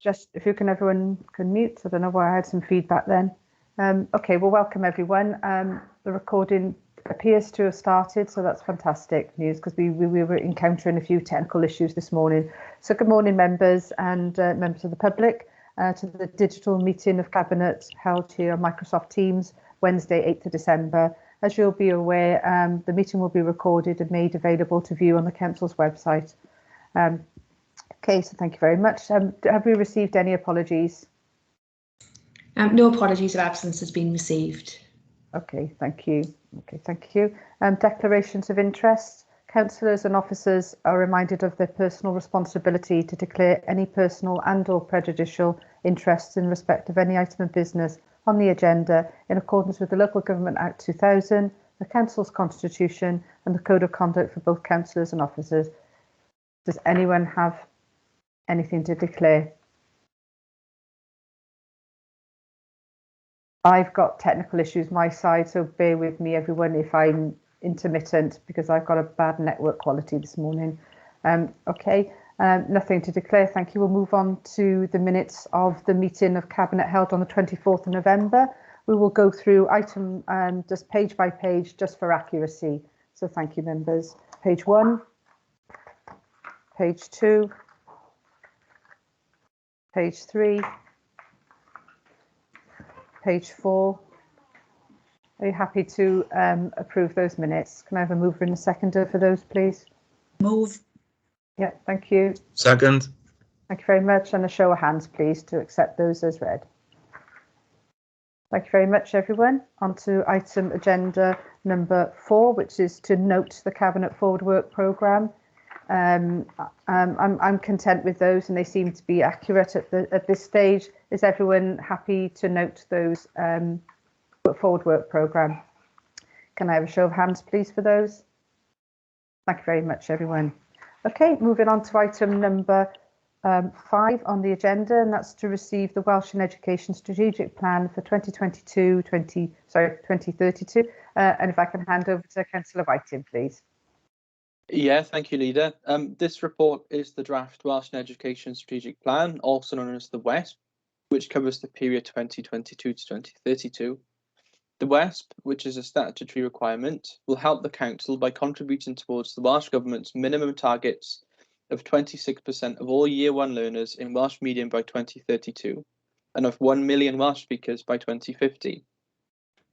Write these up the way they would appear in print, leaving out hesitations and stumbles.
just if you can, everyone can mute. I don't know why I had some feedback then. Okay, well, welcome everyone. The recording appears to have started, so that's fantastic news because we were encountering a few technical issues this morning. So good morning, members and members of the public, to the digital meeting of Cabinet held here on Microsoft Teams, Wednesday, 8th of December. As you'll be aware, the meeting will be recorded and made available to view on the Council's website. Okay, so thank you very much. Have we received any apologies? No apologies of absence has been received. Okay, thank you. Okay, thank you. Declarations of interest. Councillors and officers are reminded of their personal responsibility to declare any personal and/or prejudicial interests in respect of any item of business on the agenda in accordance with the Local Government Act 2000, the Council's Constitution and the Code of Conduct for both councillors and officers. Does anyone have anything to declare? I've got technical issues my side, so bear with me everyone if I'm intermittent because I've got a bad network quality this morning. Okay, nothing to declare, thank you. We'll move on to the minutes of the meeting of Cabinet held on the 24th of November. We will go through item just page by page just for accuracy. So thank you, members. Page 1, page 2, page 3, page 4. Are you happy to approve those minutes? Can I have a mover and a seconder for those, please? Move. Yeah, thank you. Second. Thank you very much. And a show of hands, please, to accept those as read. Thank you very much, everyone. On to item agenda number 4, which is to note the Cabinet Forward Work Programme. I'm content with those and they seem to be accurate at this stage. Is everyone happy to note those Forward Work Programme? Can I have a show of hands, please, for those? Thank you very much, everyone. Okay, moving on to item number 5 on the agenda, and that's to receive the Welsh in Education Strategic Plan for 2032. And if I can hand over to Councillor Whiting, please. Yeah, thank you, Leader. This report is the draft Welsh in Education Strategic Plan, also known as the WESP, which covers the period 2022 to 2032. The WESP, which is a statutory requirement, will help the Council by contributing towards the Welsh Government's minimum targets of 26% of all Year 1 learners in Welsh medium by 2032 and of 1 million Welsh speakers by 2050.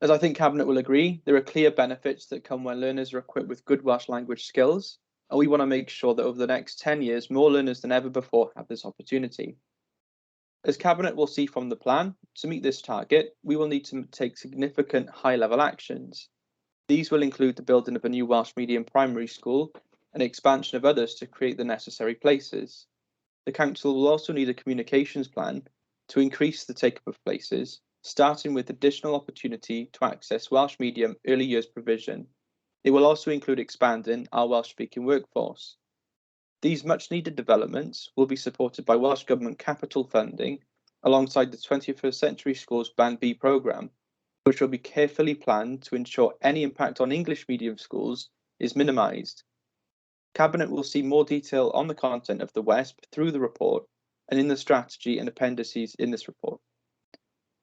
As I think Cabinet will agree, there are clear benefits that come when learners are equipped with good Welsh language skills, and we want to make sure that over the next 10 years, more learners than ever before have this opportunity. As Cabinet will see from the plan, to meet this target, we will need to take significant high-level actions. These will include the building of a new Welsh medium primary school and expansion of others to create the necessary places. The Council will also need a communications plan to increase the take-up of places, starting with additional opportunity to access Welsh medium early years provision. It will also include expanding our Welsh-speaking workforce. These much-needed developments will be supported by Welsh Government capital funding alongside the 21st Century Schools Band B programme, which will be carefully planned to ensure any impact on English medium schools is minimised. Cabinet will see more detail on the content of the WESP through the report and in the strategy and appendices in this report.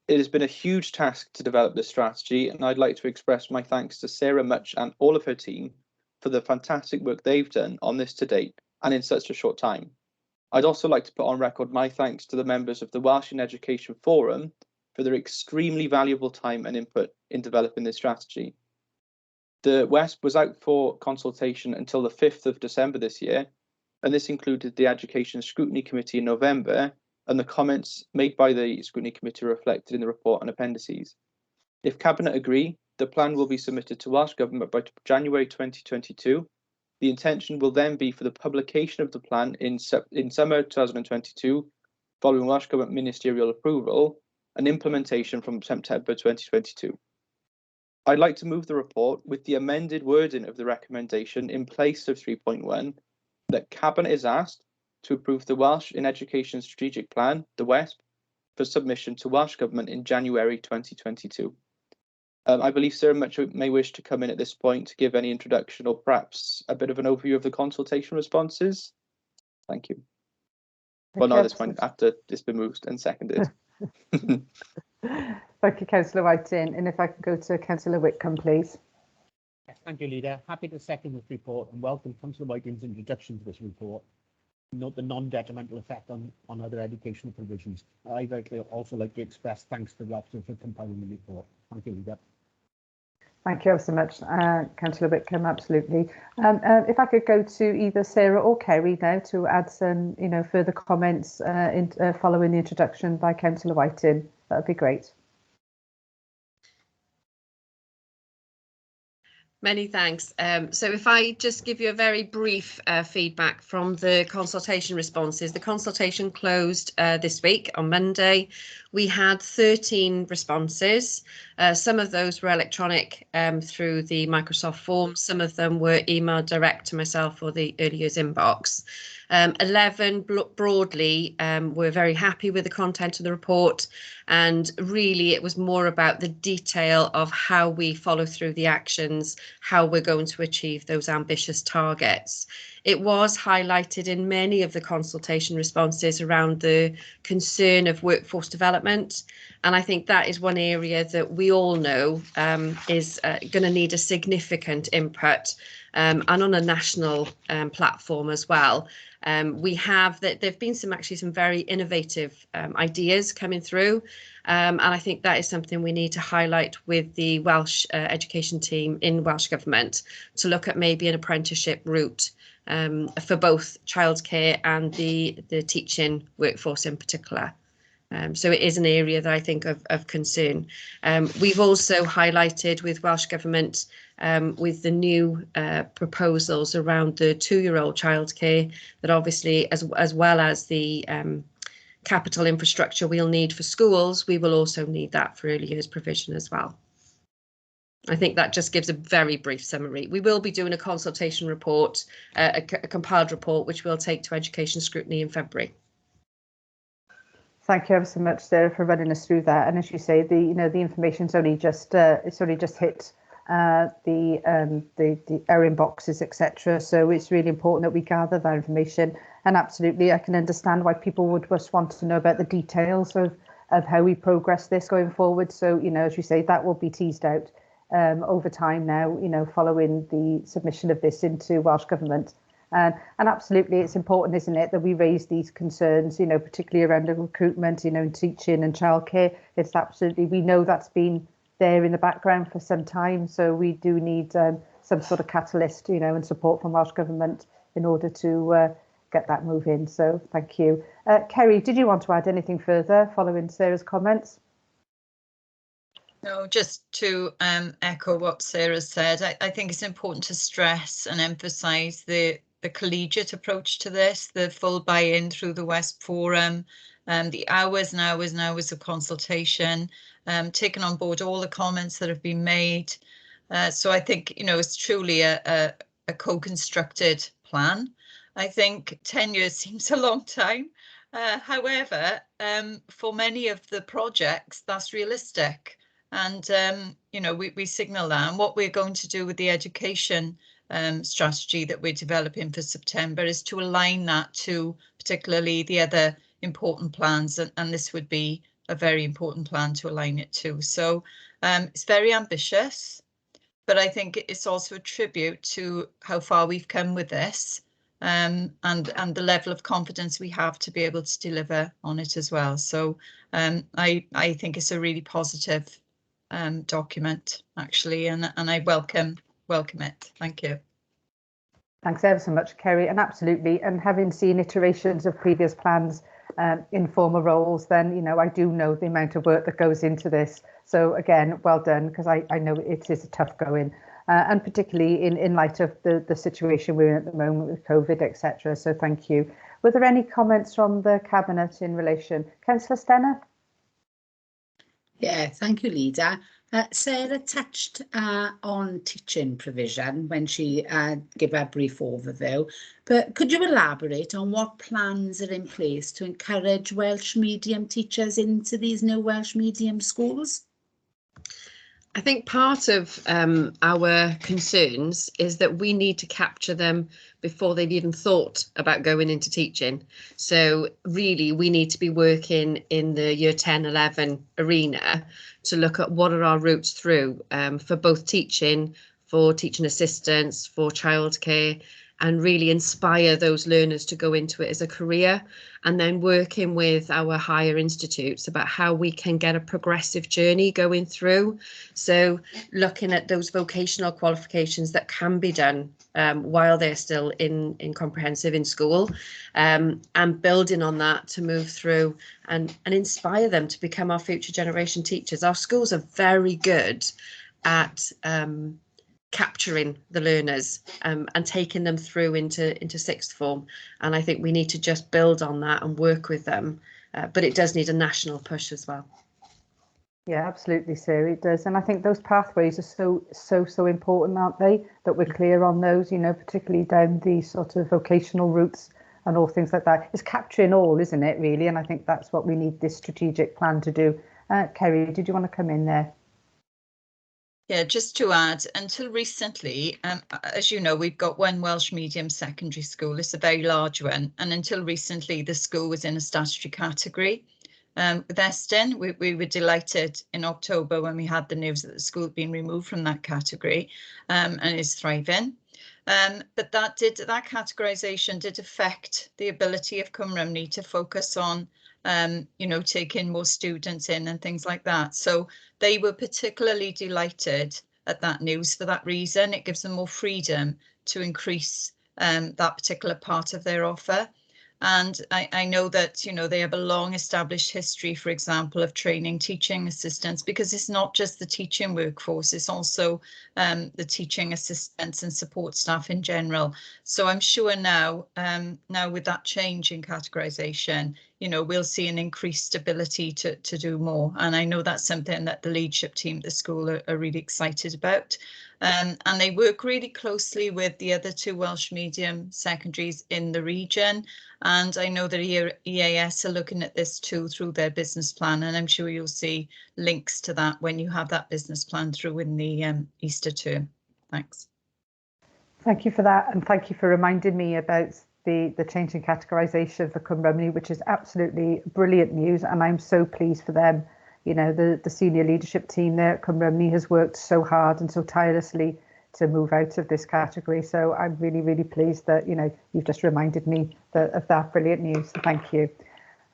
It has been a huge task to develop this strategy, and I'd like to express my thanks to Sarah Much and all of her team for the fantastic work they've done on this to date and in such a short time. I'd also like to put on record my thanks to the members of the Welsh in Education Forum for their extremely valuable time and input in developing this strategy. The WESP was out for consultation until the 5th of December this year, and this included the Education Scrutiny Committee in November, and the comments made by the Scrutiny Committee are reflected in the report and appendices. If Cabinet agree, the plan will be submitted to Welsh Government by January 2022. The intention will then be for the publication of the plan in summer 2022, following Welsh Government ministerial approval, and implementation from September 2022. I'd like to move the report with the amended wording of the recommendation in place of 3.1 that Cabinet is asked to approve the Welsh in Education Strategic Plan, the WESP, for submission to Welsh Government in January 2022. I believe Sarah Much may wish to come in at this point to give any introduction or perhaps a bit of an overview of the consultation responses. Thank you. Well, not at this point, after it's been moved and seconded. Thank you, Councillor Whiting. And if I could go to Councillor Whitcomb, please. Yes, thank you, Leader. Happy to second this report and welcome Councillor Whiting's introduction to this report. Note the non-detrimental effect on other educational provisions. I'd also like to express thanks to the officer for compiling the report. Thank you, Leader. Thank you ever so much, Councillor Whitcomb, absolutely. If I could go to either Sarah or Kerry now to add some, further comments following the introduction by Councillor Whiting, that would be great. Many thanks. So if I just give you a very brief feedback from the consultation responses. The consultation closed this week on Monday. We had 13 responses. Some of those were electronic through the Microsoft form. Some of them were emailed direct to myself or the early years inbox. 11 broadly were very happy with the content of the report, and really it was more about the detail of how we follow through the actions, how we're going to achieve those ambitious targets. It was highlighted in many of the consultation responses around the concern of workforce development, and I think that is one area that we all know is going to need a significant input, and on a national platform as well. We have that there've been some very innovative ideas coming through, and I think that is something we need to highlight with the Welsh education team in Welsh Government to look at maybe an apprenticeship route for both childcare and the teaching workforce in particular. So it is an area that I think of concern. We've also highlighted with Welsh Government with the new proposals around the 2-year-old childcare, that obviously as well as the capital infrastructure we'll need for schools, we will also need that for early years provision as well. I think that just gives a very brief summary. We will be doing a consultation report, a compiled report, which we'll take to education scrutiny in February. Thank you ever so much, Sarah, for running us through that. And as you say, the information's only just it's only just hit our inboxes, etc. So it's really important that we gather that information. And absolutely, I can understand why people would just want to know about the details of how we progress this going forward. So as you say, that will be teased out over time now. Following the submission of this into Welsh Government. And absolutely, it's important, isn't it, that we raise these concerns, particularly around the recruitment, in teaching and childcare. It's absolutely, we know that's been there in the background for some time. So we do need some sort of catalyst, and support from Welsh Government in order to get that moving. So thank you. Kerry, did you want to add anything further following Sarah's comments? No, just to echo what Sarah said, I think it's important to stress and emphasise the collegiate approach to this, the full buy-in through the West Forum, the hours and hours and hours of consultation, taking on board all the comments that have been made. So I think, it's truly a co-constructed plan. I think 10 years seems a long time. However, for many of the projects, that's realistic. And, we signal that. And what we're going to do with the education strategy that we're developing for September is to align that to particularly the other important plans. And this would be a very important plan to align it to. So it's very ambitious, but I think it's also a tribute to how far we've come with this and the level of confidence we have to be able to deliver on it as well. So I think it's a really positive document, actually, and I welcome it. Thank you. Thanks ever so much, Kerry. And absolutely, and having seen iterations of previous plans in former roles, then I do know the amount of work that goes into this. So again, well done, because I know it is a tough going, and particularly in light of the situation we're in at the moment with COVID, etc. So thank you. Were there any comments from the Cabinet in relation? Councillor Stenner? Yeah, thank you, Leader. Sarah touched on teaching provision when she gave a brief overview, but could you elaborate on what plans are in place to encourage Welsh medium teachers into these new Welsh medium schools? I think part of our concerns is that we need to capture them before they've even thought about going into teaching. So really, we need to be working in the year 10, 11 arena to look at what are our routes through for both teaching, for teaching assistants, for childcare, and really inspire those learners to go into it as a career, and then working with our higher institutes about how we can get a progressive journey going through. So looking at those vocational qualifications that can be done while they're still in comprehensive in school, and building on that to move through and inspire them to become our future generation teachers. Our schools are very good at capturing the learners and taking them through into sixth form, and I think we need to just build on that and work with them, but it does need a national push as well. Yeah, absolutely, Sarah, it does. And I think those pathways are so important, aren't they, that we're clear on those, you know, particularly down the sort of vocational routes and all things like that. It's capturing all, isn't it, really? And I think that's what we need this strategic plan to do. Kerry, did you want to come in there? Yeah, just to add, until recently, as you know, we've got one Welsh medium secondary school. It's a very large one. And until recently, the school was in a statutory category. With Eston, we were delighted in October when we had the news that the school had been removed from that category and is thriving. But that categorisation did affect the ability of Cymru to focus on you know, taking more students in and things like that. So they were particularly delighted at that news for that reason. It gives them more freedom to increase that particular part of their offer. And I know that, you know, they have a long established history, for example, of training teaching assistants, because it's not just the teaching workforce, it's also the teaching assistants and support staff in general. So I'm sure now with that change in categorisation, you know, we'll see an increased ability to do more. And I know that's something that the leadership team at the school are really excited about. And they work really closely with the other two Welsh medium secondaries in the region. And I know that EAS are looking at this too through their business plan. And I'm sure you'll see links to that when you have that business plan through in the Easter term. Thanks. Thank you for that. And thank you for reminding me about the change in categorisation for Cymru, which is absolutely brilliant news. And I'm so pleased for them. You know, the senior leadership team there at Cymru has worked so hard and so tirelessly to move out of this category. So I'm really, really pleased that, you know, you've just reminded me of that brilliant news. So thank you.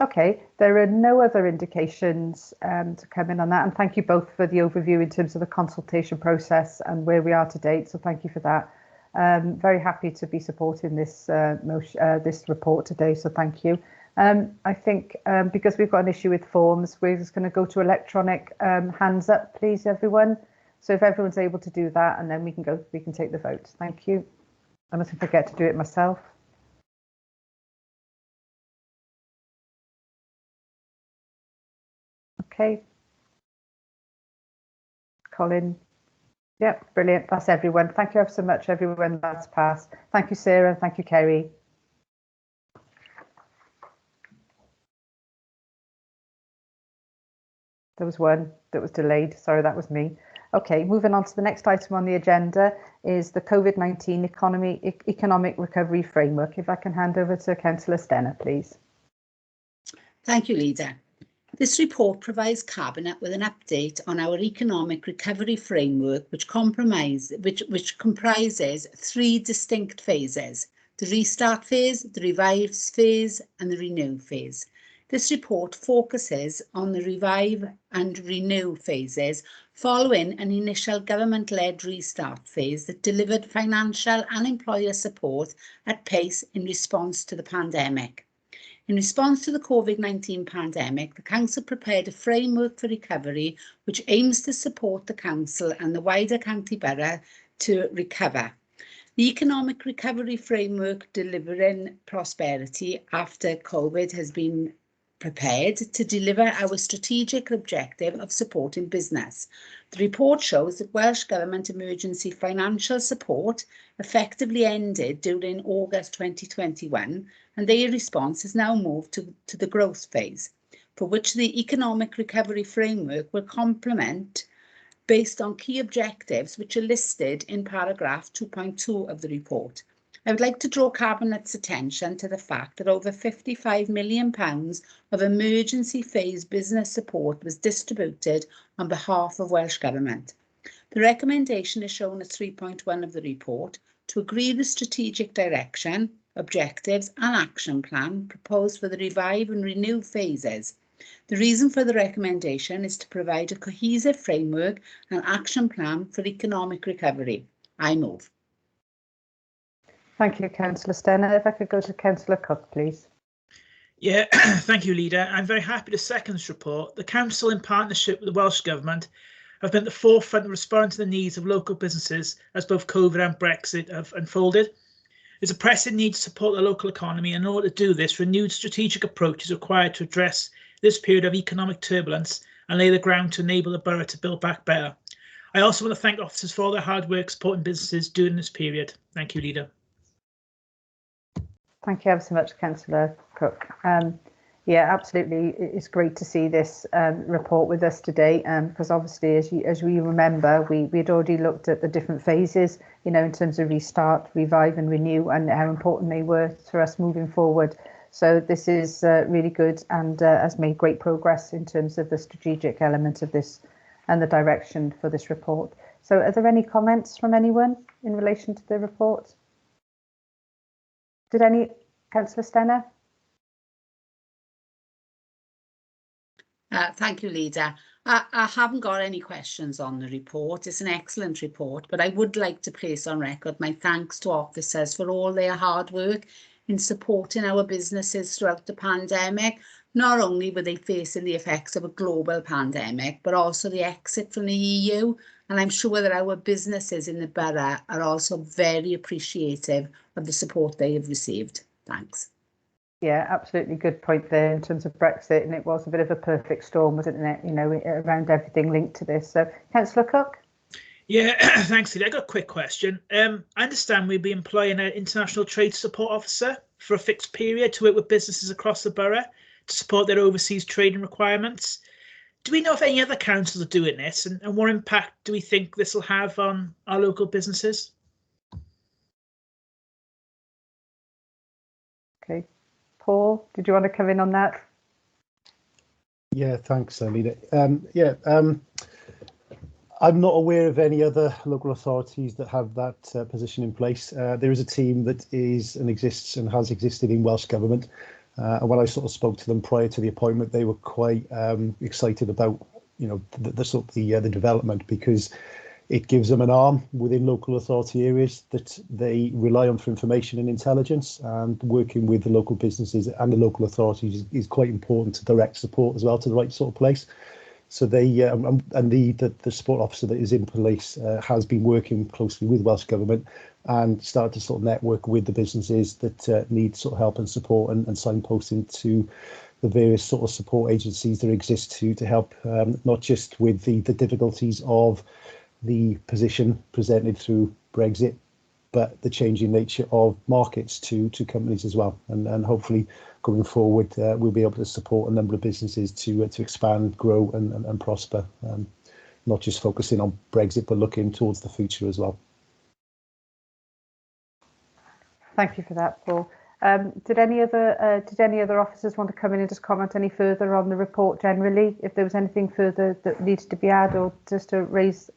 Okay, there are no other indications to come in on that. And thank you both for the overview in terms of the consultation process and where we are to date. So thank you for that. Very happy to be supporting this this report today. So thank you. I think because we've got an issue with forms, we're just going to go to electronic hands up, please, everyone. So if everyone's able to do that, and then we can take the vote. Thank you. I mustn't forget to do it myself. Okay. Colin. Yep, brilliant. That's everyone. Thank you ever so much, everyone. That's passed. Thank you, Sarah. Thank you, Kerry. There was one that was delayed. Sorry, that was me. Okay, moving on to the next item on the agenda is the COVID-19 economic recovery framework. If I can hand over to Councillor Stenner, please. Thank you, Leader. This report provides Cabinet with an update on our economic recovery framework, which comprises three distinct phases: the restart phase, the revive phase, and the renew phase. This report focuses on the revive and renew phases following an initial government-led restart phase that delivered financial and employer support at pace in response to the pandemic. In response to the COVID-19 pandemic, the Council prepared a framework for recovery which aims to support the Council and the wider County Borough to recover. The economic recovery framework delivering prosperity after COVID has been prepared to deliver our strategic objective of supporting business. The report shows that Welsh Government emergency financial support effectively ended during August 2021, and their response has now moved to the growth phase, for which the economic recovery framework will complement based on key objectives which are listed in paragraph 2.2 of the report. I would like to draw Cabinet's attention to the fact that over £55 million of emergency phase business support was distributed on behalf of Welsh Government. The recommendation is shown at 3.1 of the report to agree the strategic direction, objectives and action plan proposed for the revive and renew phases. The reason for the recommendation is to provide a cohesive framework and action plan for economic recovery. I move. Thank you, Councillor Stenner. If I could go to Councillor Cook, please. Yeah, thank you, Leader. I'm very happy to second this report. The Council, in partnership with the Welsh Government, have been at the forefront of responding to the needs of local businesses as both COVID and Brexit have unfolded. There's a pressing need to support the local economy, and in order to do this, renewed strategic approach is required to address this period of economic turbulence and lay the ground to enable the borough to build back better. I also want to thank officers for all their hard work supporting businesses during this period. Thank you, Leader. Thank you ever so much, Councillor Cook. Yeah, absolutely. It's great to see this report with us today, because obviously, as we remember, we had already looked at the different phases, you know, in terms of restart, revive and renew, and how important they were for us moving forward. So this is really good and has made great progress in terms of the strategic element of this and the direction for this report. So are there any comments from anyone in relation to the report? Did any, Councillor Stenner? Thank you, Leader. I haven't got any questions on the report. It's an excellent report, but I would like to place on record my thanks to officers for all their hard work in supporting our businesses throughout the pandemic. Not only were they facing the effects of a global pandemic, but also the exit from the EU. And I'm sure that our businesses in the borough are also very appreciative of the support they have received. Thanks. Yeah, absolutely good point there in terms of Brexit, and it was a bit of a perfect storm, wasn't it? You know, around everything linked to this. So, Councillor Cook. Yeah, thanks, Lee. I got a quick question. I understand we'll be employing an international trade support officer for a fixed period to work with businesses across the borough to support their overseas trading requirements. Do we know if any other councils are doing this, and what impact do we think this will have on our local businesses? Okay. Paul, did you want to come in on that? Yeah, thanks, Leader. I'm not aware of any other local authorities that have that position in place. There is a team that is and exists and has existed in Welsh Government. And when I sort of spoke to them prior to the appointment, they were quite excited about, you know, the development, because it gives them an arm within local authority areas that they rely on for information and intelligence, and working with the local businesses and the local authorities is quite important to direct support as well to the right sort of place. So they and the support officer that is in place has been working closely with Welsh Government and started to sort of network with the businesses that need sort of help and support, and signposting to the various sort of support agencies that exist to help, not just with the difficulties of the position presented through Brexit, but the changing nature of markets to companies as well. And hopefully going forward, we'll be able to support a number of businesses to expand, grow and prosper, not just focusing on Brexit, but looking towards the future as well. Thank you for that, Paul. Did any other officers want to come in and just comment any further on the report generally? If there was anything further that needed to be added, or just to raise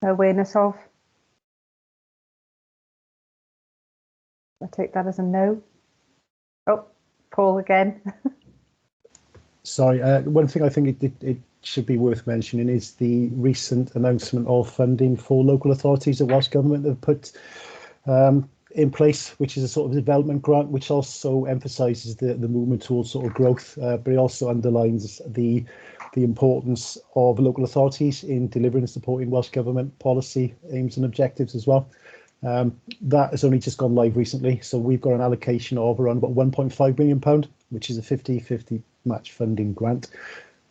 awareness of? I take that as a no. Oh, Paul again. Sorry, one thing I think it should be worth mentioning is the recent announcement of funding for local authorities that Welsh Government have put in place, which is a sort of development grant, which also emphasises the movement towards sort of growth, but it also underlines the importance of local authorities in delivering and supporting Welsh Government policy aims and objectives as well. That has only just gone live recently, so we've got an allocation of around about £1.5 million, which is a 50-50 match funding grant,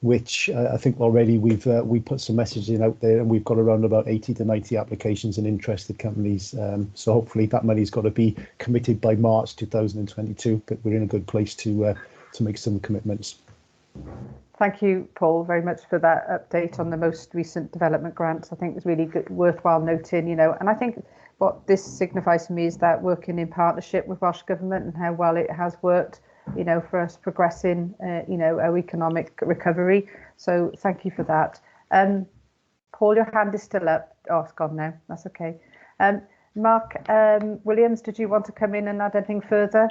which I think already we put some messaging out there, and we've got around about 80 to 90 applications and interested companies. So hopefully that money's got to be committed by March 2022, but we're in a good place to make some commitments. thank you, Paul, very much for that update on the most recent development grants. I think it's really good, worthwhile noting, and I think what this signifies to me is that working in partnership with Welsh Government and how well it has worked, for us progressing, our economic recovery. So thank you for that. Paul, your hand is still up. Oh, it's gone now. That's okay. Mark Williams, did you want to come in and add anything further?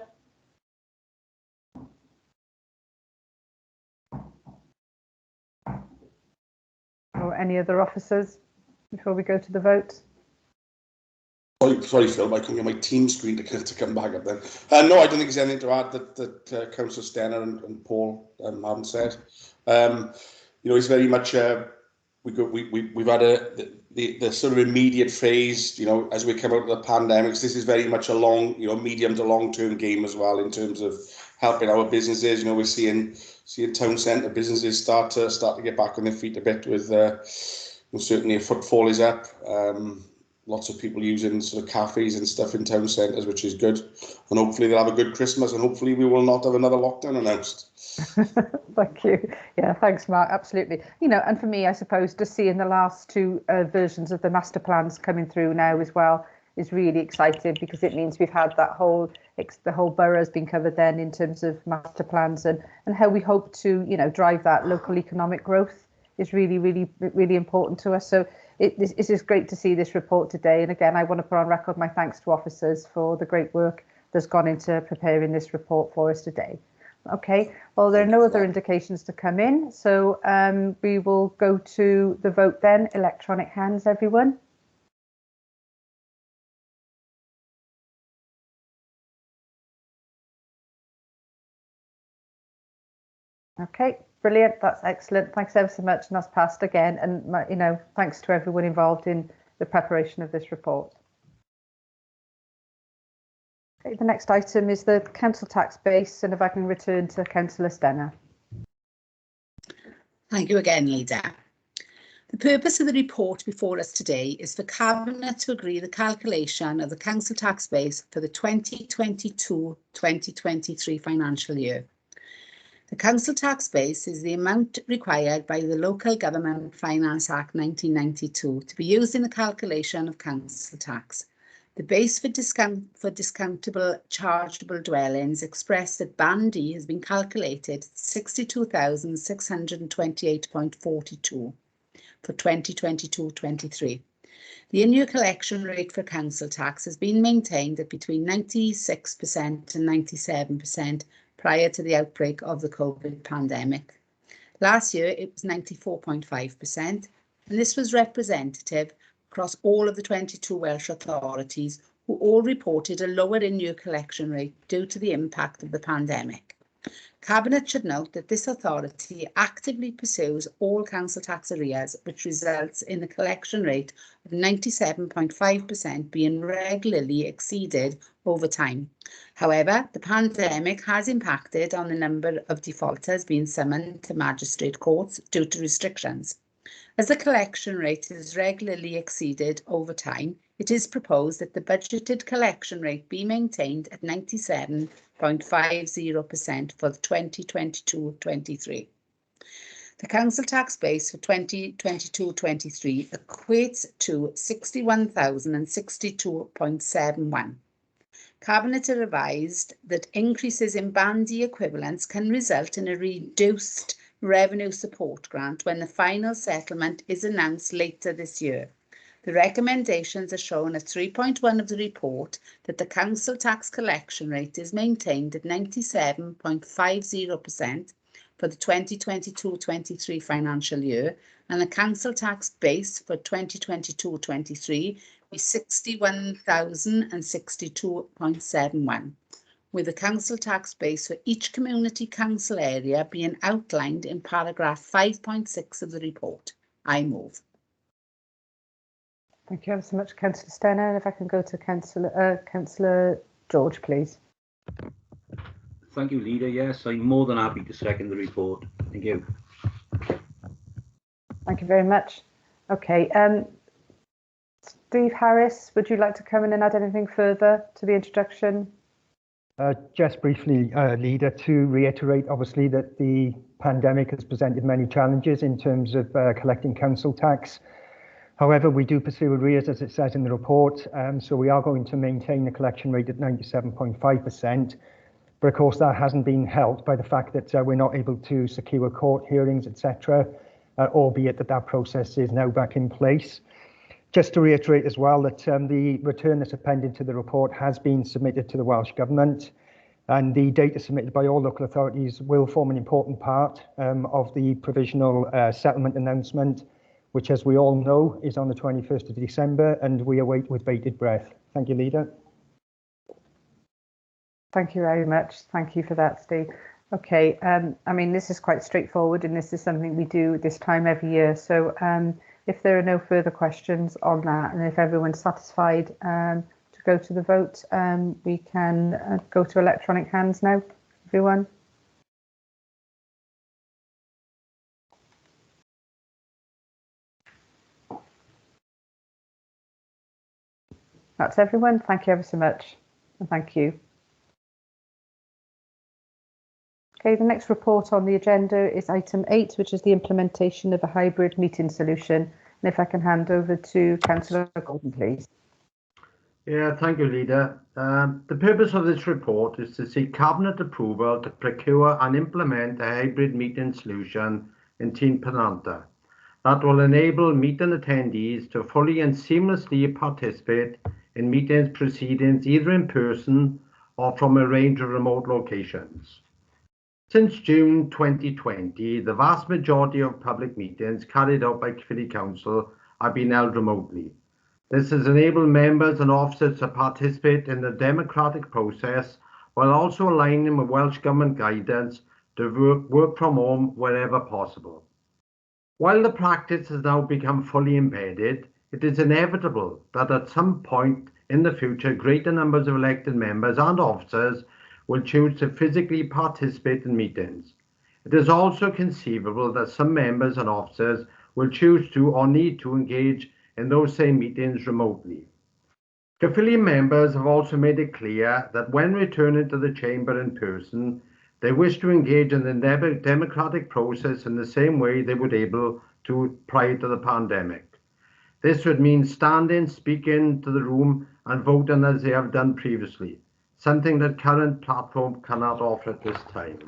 Or any other officers before we go to the vote? Sorry, Phil, I couldn't get my team screen to come back up then. No, I don't think there's anything to add that Councillor Stenner and Paul haven't said. It's very much we've had the sort of immediate phase. As we come out of the pandemics, this is very much a long, medium to long term game as well in terms of helping our businesses. We're seeing town centre businesses start to get back on their feet a bit with certainly a footfall is up. Lots of people using sort of cafes and stuff in town centres, which is good. And hopefully they'll have a good Christmas and hopefully we will not have another lockdown announced. Thank you. Yeah, thanks, Mark. Absolutely. And for me, I suppose, just seeing the last two versions of the master plans coming through now as well is really exciting, because it means we've had the whole borough has been covered then in terms of master plans, and how we hope to, drive that local economic growth is really, really, really important to us. So it's just great to see this report today. And again, I want to put on record my thanks to officers for the great work that's gone into preparing this report for us today. Okay, well, there are no other indications to come in, so we will go to the vote then. Electronic hands, everyone. Okay, brilliant. That's excellent. Thanks ever so much. And that's passed again. And, thanks to everyone involved in the preparation of this report. Okay, the next item is the council tax base. And if I can return to Councillor Stenner. Thank you again, Leader. The purpose of the report before us today is for Cabinet to agree the calculation of the council tax base for the 2022-2023 financial year. The council tax base is the amount required by the Local Government Finance Act 1992 to be used in the calculation of council tax. The base for discountable chargeable dwellings expressed at Band D has been calculated 62,628.42 for 2022-23. The in-year collection rate for council tax has been maintained at between 96% and 97% prior to the outbreak of the COVID pandemic. Last year, it was 94.5%, and this was representative across all of the 22 Welsh authorities, who all reported a lower in-year collection rate due to the impact of the pandemic. Cabinet should note that this authority actively pursues all council tax arrears, which results in the collection rate of 97.5% being regularly exceeded over time. However, the pandemic has impacted on the number of defaulters being summoned to magistrate courts due to restrictions. As the collection rate is regularly exceeded over time, it is proposed that the budgeted collection rate be maintained at 97.50% for 2022-23. The council tax base for 2022-23 equates to 61,062.71. Cabinet advised that increases in Band D equivalents can result in a reduced revenue support grant when the final settlement is announced later this year. The recommendations are shown at 3.1 of the report, that the council tax collection rate is maintained at 97.50% for the 2022-23 financial year, and the council tax base for 2022-23 be 61,062.71. with the council tax base for each community council area being outlined in paragraph 5.6 of the report. I move. Thank you ever so much, Councillor Stenner. If I can go to Councillor George, please. Thank you, Leader. Yes, I'm more than happy to second the report. Thank you. Thank you very much. Okay. Steve Harris, would you like to come in and add anything further to the introduction? Just briefly, Leader, to reiterate, obviously, that the pandemic has presented many challenges in terms of collecting council tax. However, we do pursue arrears, as it says in the report, so we are going to maintain the collection rate at 97.5%. But of course, that hasn't been helped by the fact that we're not able to secure court hearings, etc., albeit that process is now back in place. Just to reiterate as well that the return that's appended to the report has been submitted to the Welsh Government, and the data submitted by all local authorities will form an important part of the provisional settlement announcement, which, as we all know, is on the 21st of December, and we await with bated breath. Thank you, Leader. Thank you very much. Thank you for that, Steve. Okay, I mean, this is quite straightforward, and this is something we do this time every year. So if there are no further questions on that, and if everyone's satisfied to go to the vote, we can go to electronic hands now, everyone. That's everyone. Thank you ever so much, and thank you. Okay, the next report on the agenda is item 8, which is the implementation of a hybrid meeting solution. And if I can hand over to Councillor Gordon, please. Yeah, thank you, Leader. The purpose of this report is to seek Cabinet approval to procure and implement a hybrid meeting solution in Tîn Penanta that will enable meeting attendees to fully and seamlessly participate in meetings proceedings either in person or from a range of remote locations. Since June 2020, the vast majority of public meetings carried out by City Council have been held remotely. This has enabled members and officers to participate in the democratic process while also aligning with Welsh Government guidance to work from home wherever possible. While the practice has now become fully embedded, it is inevitable that at some point in the future, greater numbers of elected members and officers will choose to physically participate in meetings. It is also conceivable that some members and officers will choose to or need to engage in those same meetings remotely. Caerphilly members have also made it clear that when returning to the chamber in person, they wish to engage in the democratic process in the same way they were able to prior to the pandemic. This would mean standing, speaking to the room and voting as they have done previously, something that current platform cannot offer at this time.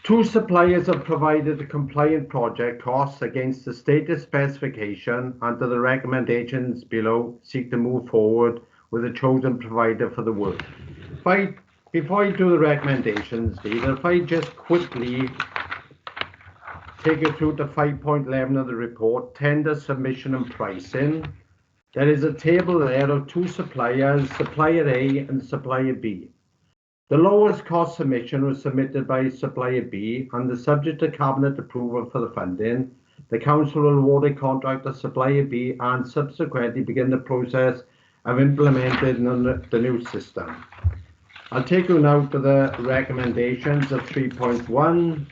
Two suppliers have provided the compliant project costs against the stated specification and to the recommendations below seek to move forward with the chosen provider for the work. Before I do the recommendations, Leader, if I just quickly take you through to 5.11 of the report, tender submission and pricing. There is a table there of two suppliers, Supplier A and Supplier B. The lowest cost submission was submitted by Supplier B, and the subject to Cabinet approval for the funding, the Council will award a contract to Supplier B and subsequently begin the process of implementing the new system. I'll take you now to the recommendations of 3.1.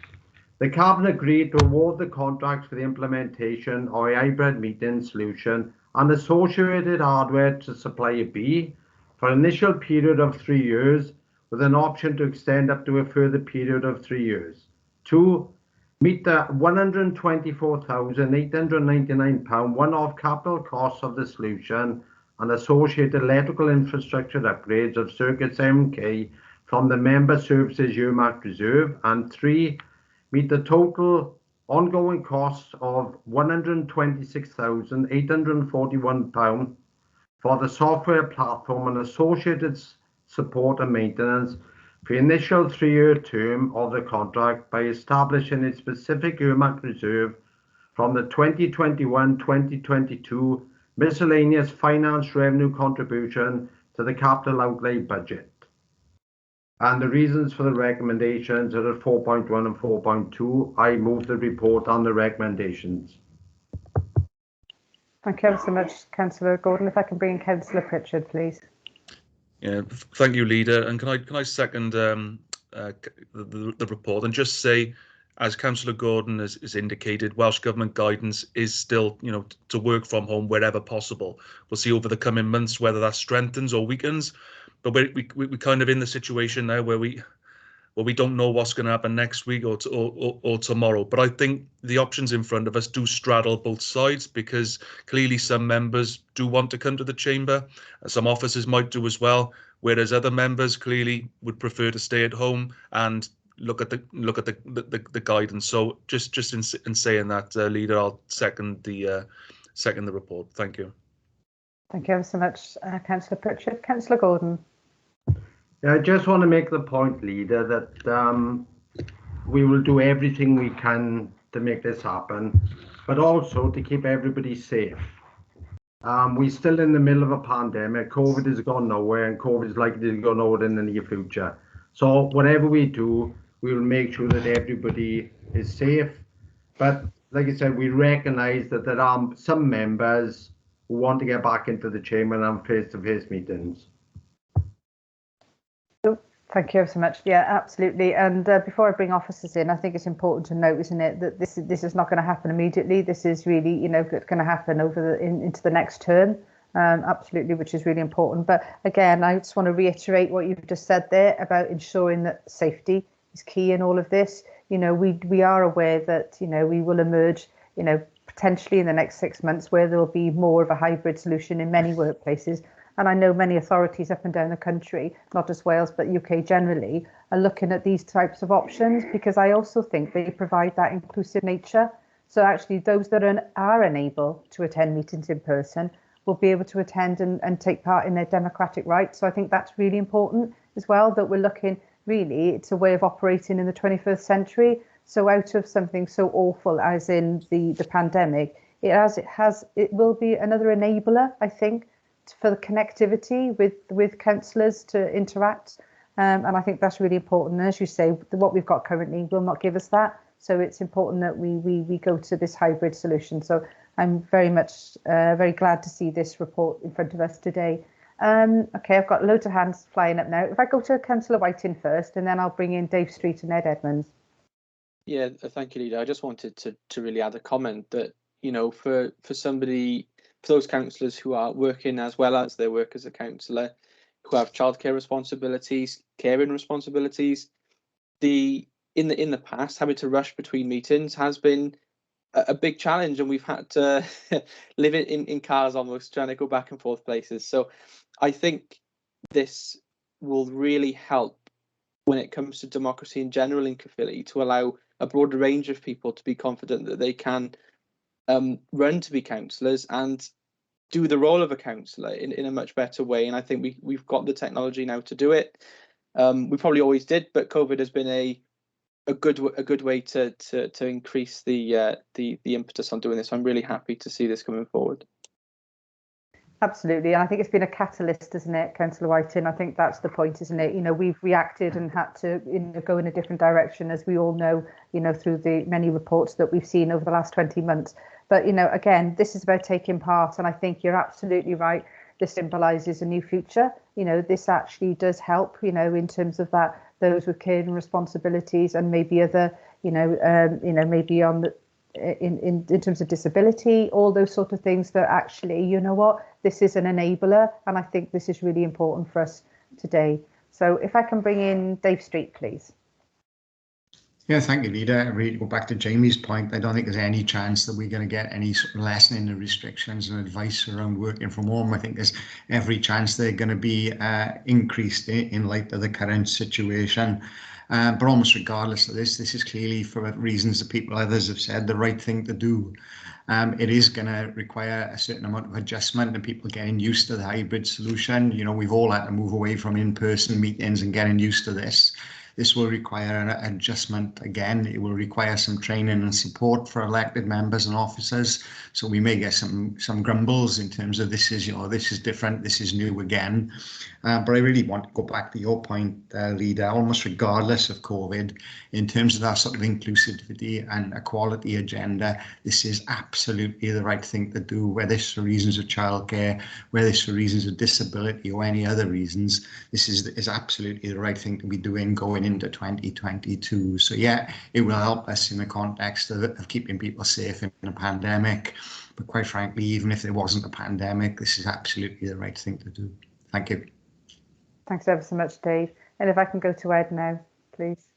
The Cabinet agreed to award the contracts for the implementation of a hybrid meeting solution and associated hardware to Supplier B for an initial period of 3 years, with an option to extend up to a further period of 3 years. 2. Meet the £124,899 one-off capital costs of the solution and associated electrical infrastructure upgrades of circa 7k from the Member Services Earmark Reserve. And 3. Meet the total ongoing costs of £126,841 for the software platform and associated support and maintenance for the initial 3-year term of the contract by establishing a specific earmark reserve from the 2021-2022 miscellaneous finance revenue contribution to the capital outlay budget. And the reasons for the recommendations are at 4.1 and 4.2. I move the report on the recommendations. Thank you ever so much, Councillor Gordon. If I can bring in Councillor Pritchard, please. Yeah, thank you, Leader. And can I second the report and just say as Councillor Gordon has indicated, Welsh Government guidance is still, to work from home wherever possible. We'll see over the coming months whether that strengthens or weakens, but we're kind of in the situation now where we don't know what's going to happen next week or tomorrow. But I think the options in front of us do straddle both sides, because clearly some members do want to come to the chamber, some officers might do as well, whereas other members clearly would prefer to stay at home and look at the guidance. So just in saying that, Leader, I'll second the report. Thank you. Thank you ever so much, Councillor Pritchard. Councillor Gordon. Yeah, I just want to make the point, Leader, that we will do everything we can to make this happen, but also to keep everybody safe. We're still in the middle of a pandemic. COVID has gone nowhere, and COVID is likely to go nowhere in the near future. So whatever we do, we will make sure that everybody is safe. But like I said, we recognise that there are some members who want to get back into the chamber and have face-to-face meetings. Thank you ever so much. Yeah, absolutely. And before I bring officers in, I think it's important to note, isn't it, that this is not going to happen immediately. This is really, going to happen over into the next term. Absolutely, which is really important. But again, I just want to reiterate what you've just said there about ensuring that safety is key in all of this. We are aware that, we will emerge, potentially in the next 6 months where there will be more of a hybrid solution in many workplaces. And I know many authorities up and down the country, not just Wales, but UK generally, are looking at these types of options, because I also think they provide that inclusive nature. So actually those that are unable to attend meetings in person will be able to attend and take part in their democratic rights. So I think that's really important as well, that we're looking, really, it's a way of operating in the 21st century. So out of something so awful as in the pandemic, it will be another enabler, I think, for the connectivity with councillors to interact. And I think that's really important. And as you say, what we've got currently will not give us that. So it's important that we go to this hybrid solution. So I'm very much very glad to see this report in front of us today. Okay, I've got loads of hands flying up now. If I go to Councillor Whiting first, and then I'll bring in Dave Street and Ed Edmonds. Yeah, thank you, Leader. I just wanted to really add a comment that, for those councillors who are working as well as their work as a councillor, who have childcare responsibilities, caring responsibilities, in the past, having to rush between meetings has been a big challenge, and we've had to live in cars almost, trying to go back and forth places. So I think this will really help when it comes to democracy in general in Caerphilly, to allow a broader range of people to be confident that they can run to be councillors and do the role of a councillor in a much better way. And I think we've got the technology now to do it. We probably always did, but COVID has been a good way to increase the impetus on doing this. I'm really happy to see this coming forward. Absolutely, and I think it's been a catalyst, isn't it, Councillor Whiting? I think that's the point, isn't it? We've reacted and had to go in a different direction, as we all know, through the many reports that we've seen over the last 20 months. But, again, this is about taking part, and I think you're absolutely right. This symbolises a new future. This actually does help, in terms of that, those with caring responsibilities and maybe other, maybe on the, in terms of disability, all those sort of things that actually, this is an enabler, and I think this is really important for us today. So if I can bring in Dave Street, please. Yeah, thank you, Leader. I really go back to Jamie's point. I don't think there's any chance that we're going to get any sort of lessening the restrictions and advice around working from home. I think there's every chance they're going to be increased in light of the current situation. But almost regardless of this is clearly, for reasons that others have said, the right thing to do. It is going to require a certain amount of adjustment and people getting used to the hybrid solution. We've all had to move away from in-person meetings and getting used to this. This will require an adjustment again. It will require some training and support for elected members and officers. So we may get some grumbles in terms of this is different, this is new again. But I really want to go back to your point, Leader, almost regardless of COVID, in terms of that sort of inclusivity and equality agenda, this is absolutely the right thing to do, whether it's for reasons of childcare, whether it's for reasons of disability or any other reasons. This is absolutely the right thing to be doing going going into 2022. So yeah, it will help us in the context of keeping people safe in a pandemic. But quite frankly, even if there wasn't a pandemic, this is absolutely the right thing to do. Thank you. Thanks ever so much, Dave. And if I can go to Ed now, please.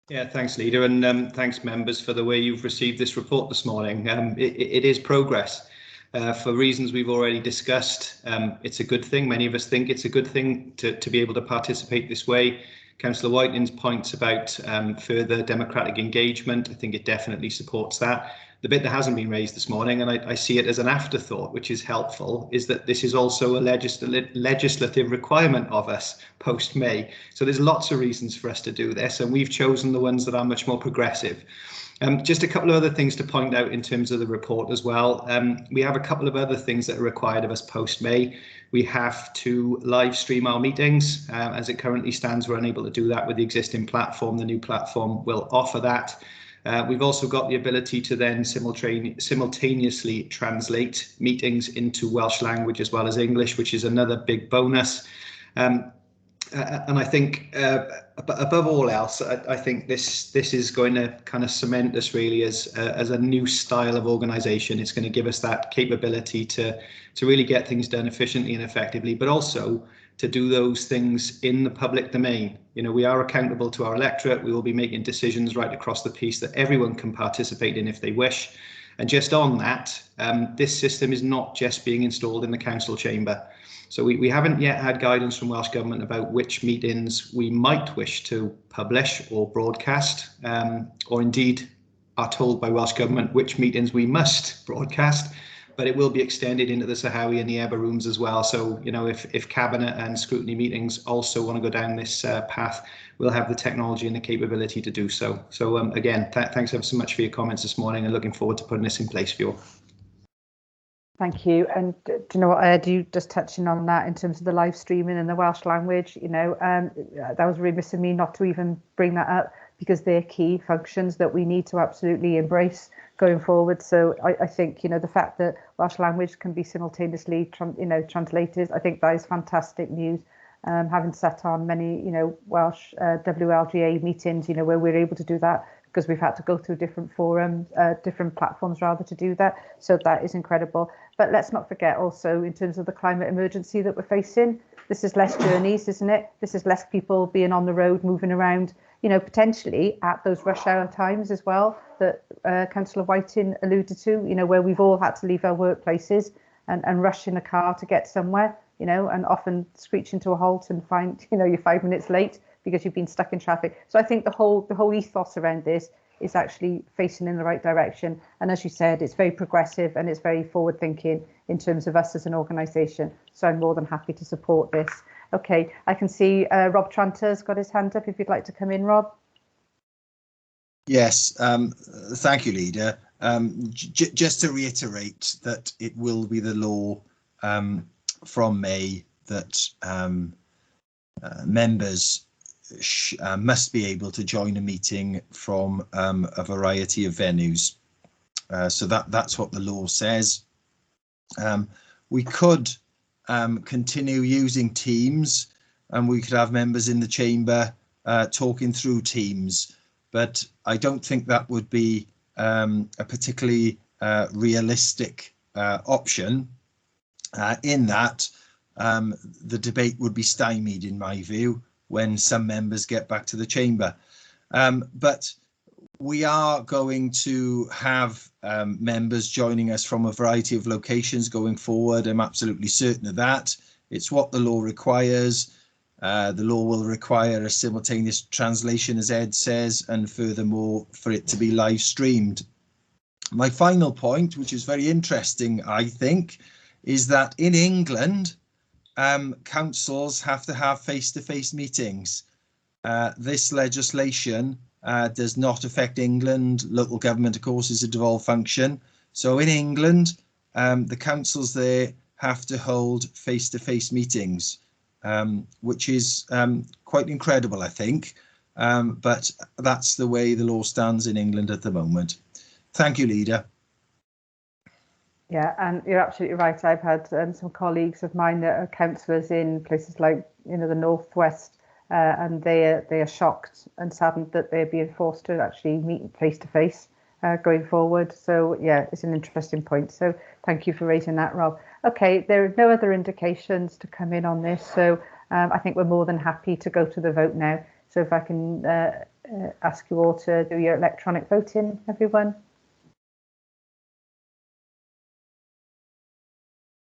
Yeah, thanks, Leader, and thanks, members, for the way you've received this report this morning. It is progress. For reasons we've already discussed, it's a good thing. Many of us think it's a good thing to be able to participate this way. Councillor Whiteling's points about further democratic engagement, I think it definitely supports that. The bit that hasn't been raised this morning, and I see it as an afterthought, which is helpful, is that this is also a legislative requirement of us post-May. So there's lots of reasons for us to do this, and we've chosen the ones that are much more progressive. Just a couple of other things to point out in terms of the report as well. We have a couple of other things that are required of us post-May. We have to live stream our meetings. As it currently stands, we're unable to do that with the existing platform. The new platform will offer that. We've also got the ability to then simultaneously translate meetings into Welsh language as well as English, which is another big bonus. And I think above all else, I think this is going to kind of cement us really as a new style of organisation. It's going to give us that capability to really get things done efficiently and effectively, but also to do those things in the public domain. You know, we are accountable to our electorate. We will be making decisions right across the piece that everyone can participate in if they wish. And just on that, this system is not just being installed in the council chamber. So we haven't yet had guidance from Welsh Government about which meetings we might wish to publish or broadcast, or indeed are told by Welsh Government which meetings we must broadcast. But it will be extended into the Sahawi and the Eber rooms as well. So, you know, if Cabinet and scrutiny meetings also want to go down this path, we'll have the technology and the capability to do so. So again, thanks ever so much for your comments this morning, and looking forward to putting this in place for you all. Thank you. And do you know what, Ed, you just touching on that in terms of the live streaming and the Welsh language, you know, that was remiss of me not to even bring that up, because they're key functions that we need to absolutely embrace going forward. So I think, you know, the fact that Welsh language can be simultaneously translated, I think that is fantastic news. Having sat on many, you know, Welsh WLGA meetings, you know, where we're able to do that, because we've had to go through different forums, different platforms rather, to do that. So that is incredible. But let's not forget also, in terms of the climate emergency that we're facing, this is less journeys, isn't it? This is less people being on the road, moving around, you know, potentially at those rush hour times as well, that Councillor Whiting alluded to, you know, where we've all had to leave our workplaces and rush in a car to get somewhere, you know, and often screeching to a halt and find, you know, you're 5 minutes late because you've been stuck in traffic. So I think the whole ethos around this is actually facing in the right direction. And as you said, it's very progressive and it's very forward thinking in terms of us as an organisation. So I'm more than happy to support this. Okay, I can see Rob Tranter's got his hand up. If you'd like to come in, Rob. Yes, thank you, Leader. Just to reiterate that it will be the law from May that members must be able to join a meeting from a variety of venues. So that's what the law says. We could continue using Teams, and we could have members in the chamber talking through Teams, but I don't think that would be a particularly realistic option, in that the debate would be stymied, in my view, when some members get back to the chamber. But we are going to have members joining us from a variety of locations going forward. I'm absolutely certain of that. It's what the law requires. The law will require a simultaneous translation, as Ed says, and furthermore, for it to be live streamed. My final point, which is very interesting, I think, is that in England, councils have to have face-to-face meetings. This legislation does not affect England. Local government, of course, is a devolved function. So in England, the councils there have to hold face-to-face meetings, which is quite incredible, I think. But that's the way the law stands in England at the moment. Thank you, Leader. Yeah, and you're absolutely right. I've had some colleagues of mine that are councillors in places like, you know, the northwest and they are shocked and saddened that they're being forced to actually meet face to face going forward. So yeah, it's an interesting point. So thank you for raising that, Rob. Okay, there are no other indications to come in on this, so I think we're more than happy to go to the vote now. So if I can ask you all to do your electronic voting, everyone.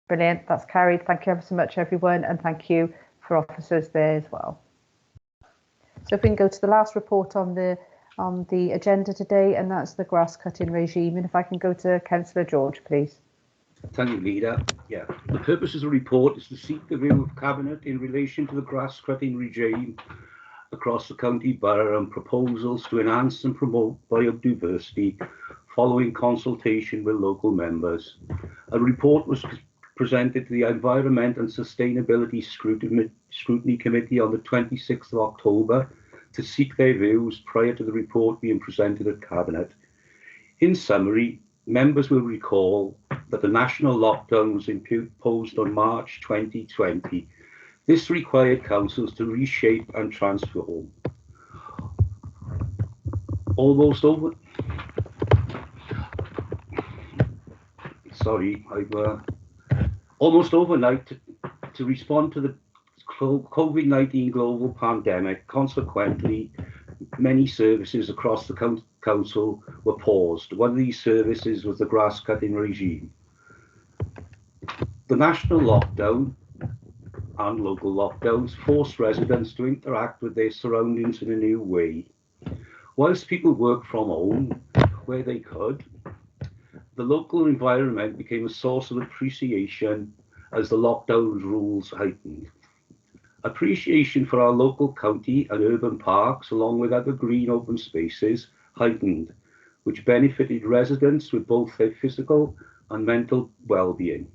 Brilliant, that's carried. Thank you ever so much, everyone, and thank you for officers there as well. So if we can go to the last report on the agenda today, and that's the grass cutting regime. And if I can go to Councillor George, please. Thank you, Leader. Yeah, the purpose of the report is to seek the view of Cabinet in relation to the grass cutting regime across the county borough and proposals to enhance and promote biodiversity following consultation with local members. A report was presented to the Environment and Sustainability Scrutiny Committee on the 26th of October to seek their views prior to the report being presented at Cabinet. In summary, members will recall that the national lockdown was imposed on March 2020. This required councils to reshape and transform. Almost overnight to respond to the COVID-19 global pandemic. Consequently, many services across the council were paused. One of these services was the grass cutting regime. The national lockdown and local lockdowns forced residents to interact with their surroundings in a new way. Whilst people worked from home where they could, the local environment became a source of appreciation as the lockdown rules heightened. Appreciation for our local county and urban parks, along with other green open spaces, heightened, which benefited residents with both their physical and mental well-being.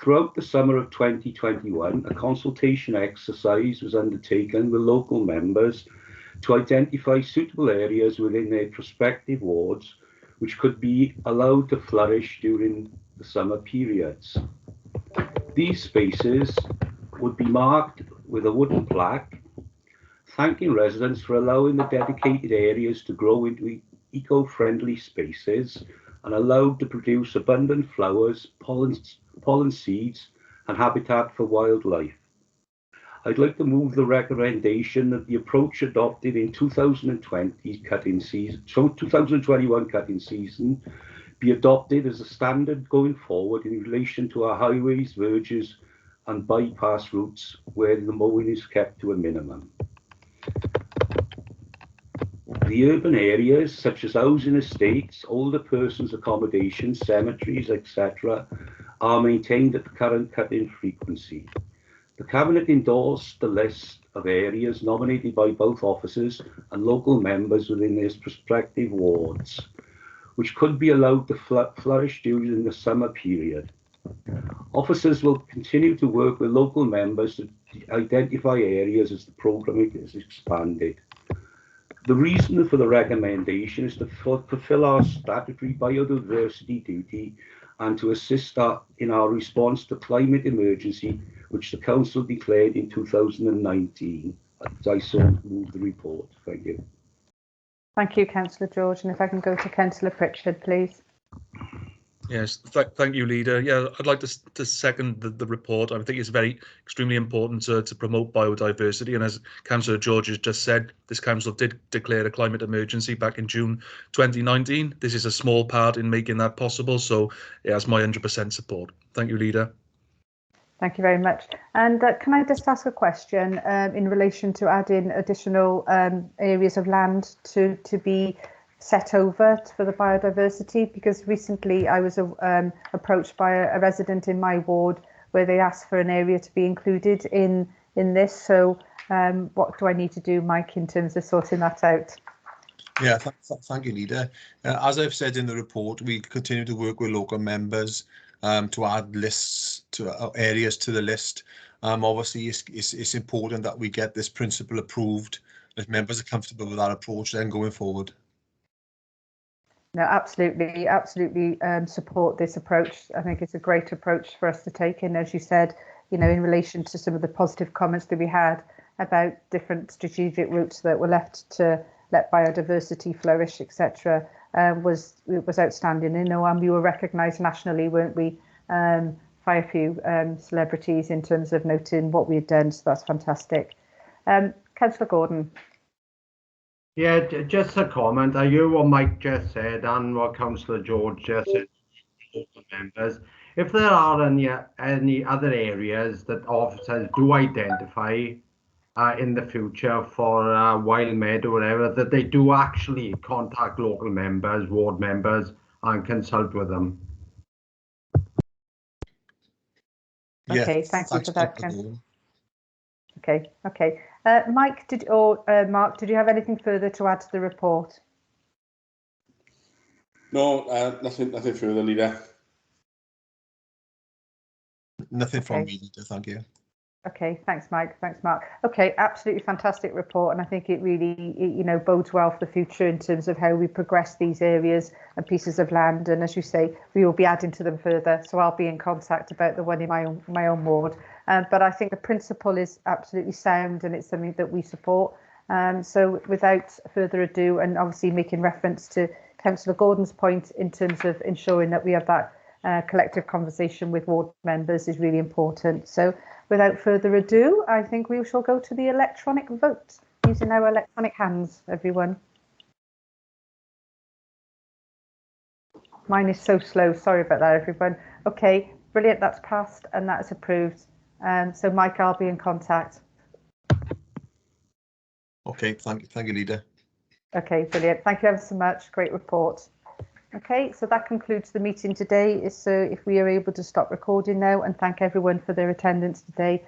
Throughout the summer of 2021, a consultation exercise was undertaken with local members to identify suitable areas within their prospective wards which could be allowed to flourish during the summer periods. These spaces would be marked with a wooden plaque thanking residents for allowing the dedicated areas to grow into eco-friendly spaces and allowed to produce abundant flowers, pollen seeds and habitat for wildlife. I'd like to move the recommendation that the approach adopted in 2021 cutting season be adopted as a standard going forward in relation to our highways, verges and bypass routes where the mowing is kept to a minimum. The urban areas such as housing estates, older persons accommodation, cemeteries, etc. are maintained at the current cut-in frequency. The Cabinet endorsed the list of areas nominated by both officers and local members within their prospective wards, which could be allowed to flourish during the summer period. Officers will continue to work with local members to identify areas as the programme is expanded. The reason for the recommendation is to fulfil our statutory biodiversity duty and to assist in our response to climate emergency, which the Council declared in 2019. I so move the report. Thank you. Thank you, Councillor George. And if I can go to Councillor Pritchard, please. Yes, thank you, Leader. Yeah, I'd like to second the report. I think it's very extremely important to promote biodiversity. And as Councillor George has just said, this council did declare a climate emergency back in June 2019. This is a small part in making that possible. So it has my 100% support. Thank you, Leader. Thank you very much. And can I just ask a question in relation to adding additional areas of land to be set over for the biodiversity? Because recently I was approached by a resident in my ward where they asked for an area to be included in this. So what do I need to do, Mike, in terms of sorting that out? Yeah, thank you, Leader. As I've said in the report, we continue to work with local members to add lists to areas to the list. Obviously, it's important that we get this principle approved. If members are comfortable with that approach, then going forward. No, absolutely support this approach. I think it's a great approach for us to take. And as you said, you know, in relation to some of the positive comments that we had about different strategic routes that were left to let biodiversity flourish, etc., was outstanding. You know, and we were recognised nationally, weren't we, by a few celebrities in terms of noting what we had done. So that's fantastic. Councillor Gordon. Yeah, just a comment. I hear what Mike just said and what Councillor George just said. Members, if there are any other areas that officers do identify in the future for wild med or whatever, that they do actually contact local members, ward members, and consult with them. Okay, thank you for that, Ken. Okay. Mike, Mark, did you have anything further to add to the report? No, nothing further, Leader. Nothing from me, Leader, thank you. Okay, thanks, Mike. Thanks, Mark. Okay, absolutely fantastic report, and I think it really, you know, bodes well for the future in terms of how we progress these areas and pieces of land. And as you say, we will be adding to them further. So I'll be in contact about the one in my own ward. But I think the principle is absolutely sound, and it's something that we support. So without further ado, and obviously making reference to Councillor Gordon's point in terms of ensuring that we have that collective conversation with ward members is really important. So without further ado, I think we shall go to the electronic vote using our electronic hands, everyone. Mine is so slow. Sorry about that, everyone. Okay, brilliant. That's passed and that's approved. So Mike, I'll be in contact. Okay, thank you, Leader. Okay, brilliant. Thank you ever so much. Great report. Okay, so that concludes the meeting today. So if we are able to stop recording now, and thank everyone for their attendance today.